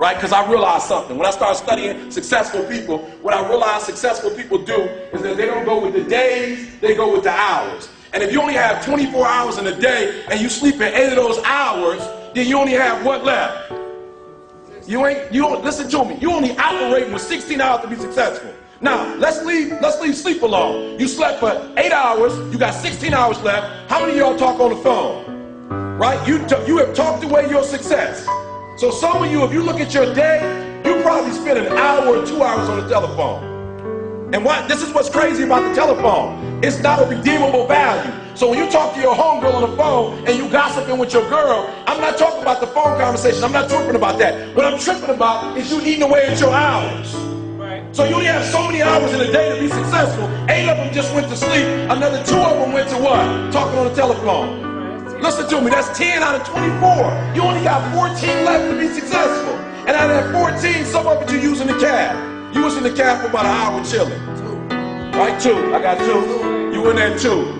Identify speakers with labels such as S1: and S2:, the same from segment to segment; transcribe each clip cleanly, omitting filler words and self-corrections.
S1: right? Because I realized something. When I started studying successful people, what I realized successful people do is that they don't go with the days, they go with the hours. And if you only have 24 hours in a day and you sleep in 8 of those hours, then you only have what left? Listen to me, you only operating with 16 hours to be successful. Now, let's leave sleep alone. You slept for 8 hours, you got 16 hours left. How many of y'all talk on the phone? Right? You have talked away your success. So some of you, if you look at your day, you probably spend an hour or 2 hours on the telephone. And this is what's crazy about the telephone. It's not a redeemable value. So when you talk to your homegirl on the phone and you gossiping with your girl, I'm not talking about the phone conversation. I'm not tripping about that. What I'm tripping about is you eating away at your hours. Right. So you only have so many hours in a day to be successful. 8 of them just went to sleep. Another 2 of them went to what? Talking on the telephone. Listen to me, that's 10 out of 24. You only got 14 left to be successful. And out of that 14, some of it you're using the cab. You was in the cab for about an hour chilling. Right, 2. I got 2. You in there 2.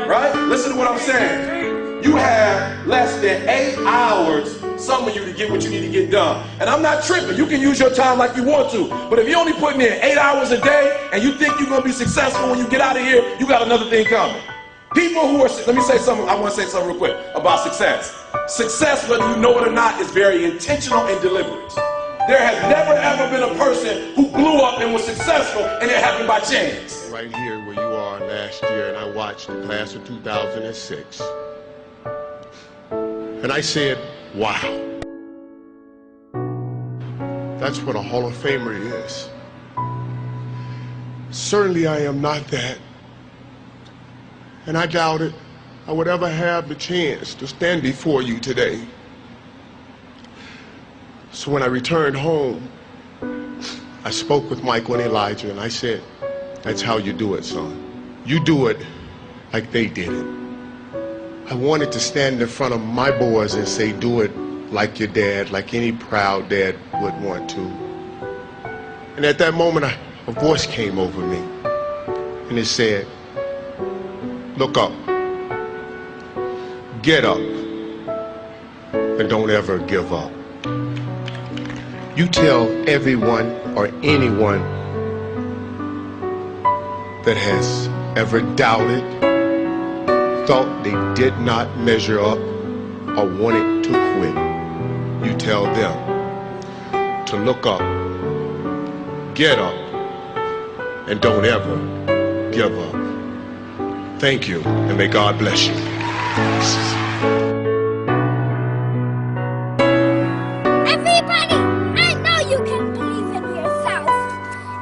S1: Right? Listen to what I'm saying. You have less than 8 hours, some of you, to get what you need to get done. And I'm not tripping. You can use your time like you want to. But if you're only putting in 8 hours a day and you think you're going to be successful when you get out of here, you got another thing coming. People who are, let me say something, I want to say something real quick about success. Success, whether you know it or not, is very intentional and deliberate. There has never ever been a person who blew up and was successful and it happened by chance.
S2: Right here where you are last year, and I watched the class of 2006. And I said, wow. That's what a Hall of Famer is. Certainly I am not that. And I doubt it I would ever have the chance to stand before you today. So when I returned home, I spoke with Michael and Elijah, and I said, that's how you do it, son. You do it like they did it. I wanted to stand in front of my boys and say, do it like your dad, like any proud dad would want to. And at that moment, a voice came over me, and it said, look up, get up, and don't ever give up. You tell everyone or anyone that has ever doubted, thought they did not measure up, or wanted to quit, you tell them to look up, get up, and don't ever give up. Thank you, and may God bless you.
S3: Everybody, I know you can believe in yourself.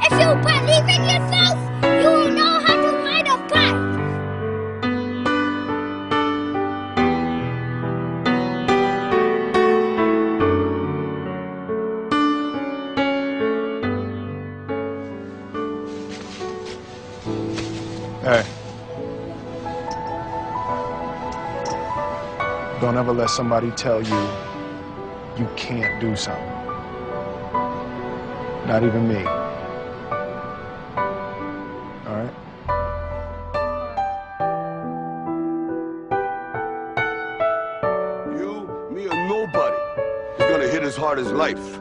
S3: If you believe in yourself, you will know how to ride a bike.
S4: Hey. Don't ever let somebody tell you you can't do something. Not even me. All right?
S5: You, me, or nobody is gonna hit as hard as life.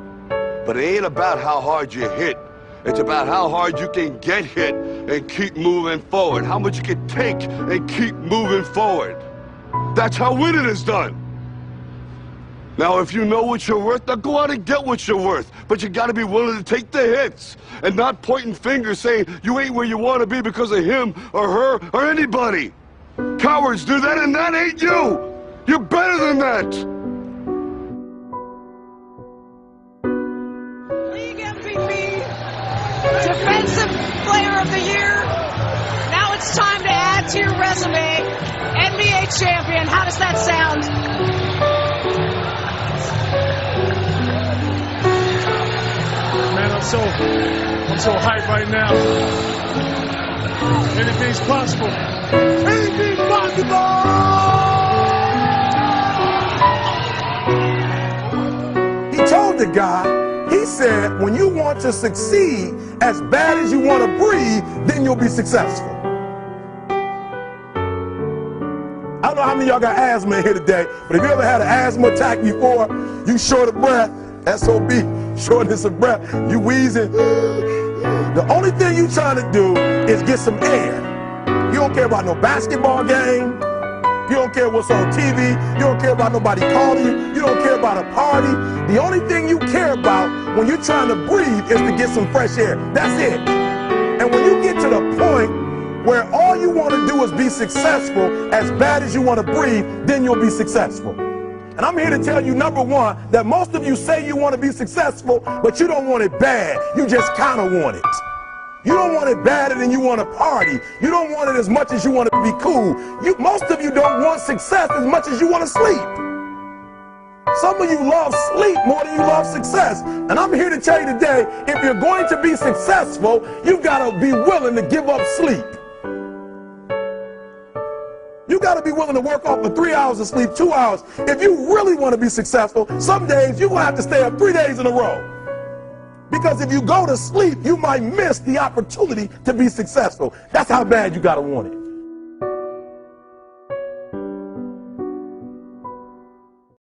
S5: But it ain't about how hard you hit. It's about how hard you can get hit and keep moving forward. How much you can take and keep moving forward. That's how winning is done. Now, if you know what you're worth, now go out and get what you're worth. But you gotta be willing to take the hits and not pointing fingers saying you ain't where you wanna be because of him or her or anybody. Cowards do that, and that ain't you. You're better than that.
S6: League MVP, Defensive Player of the Year. Now it's time to add to your resume. NBA champion. How does that sound?
S7: Man, I'm so hyped right now. Anything's possible. Anything's possible!
S8: He told the guy, he said, when you want to succeed as bad as you want to breathe, then you'll be successful. I don't know how many of y'all got asthma in here today, but if you ever had an asthma attack before, you short of breath, SOB, shortness of breath, you wheezing. The only thing you trying to do is get some air. You don't care about no basketball game. You don't care what's on TV. You don't care about nobody calling you. You don't care about a party. The only thing you care about when you're trying to breathe is to get some fresh air. That's it. And when you get to the point where all you want to do is be successful as bad as you want to breathe, then you'll be successful. And I'm here to tell you, number one, that most of you say you want to be successful, but you don't want it bad. You just kind of want it. You don't want it badder than you want to party. You don't want it as much as you want to be cool. Most of you don't want success as much as you want to sleep. Some of you love sleep more than you love success. And I'm here to tell you today, if you're going to be successful, you've got to be willing to give up sleep. You got to be willing to work off for 3 hours of sleep, 2 hours. If you really want to be successful, some days you're going to have to stay up 3 days in a row. Because if you go to sleep, you might miss the opportunity to be successful. That's how bad you got to want it.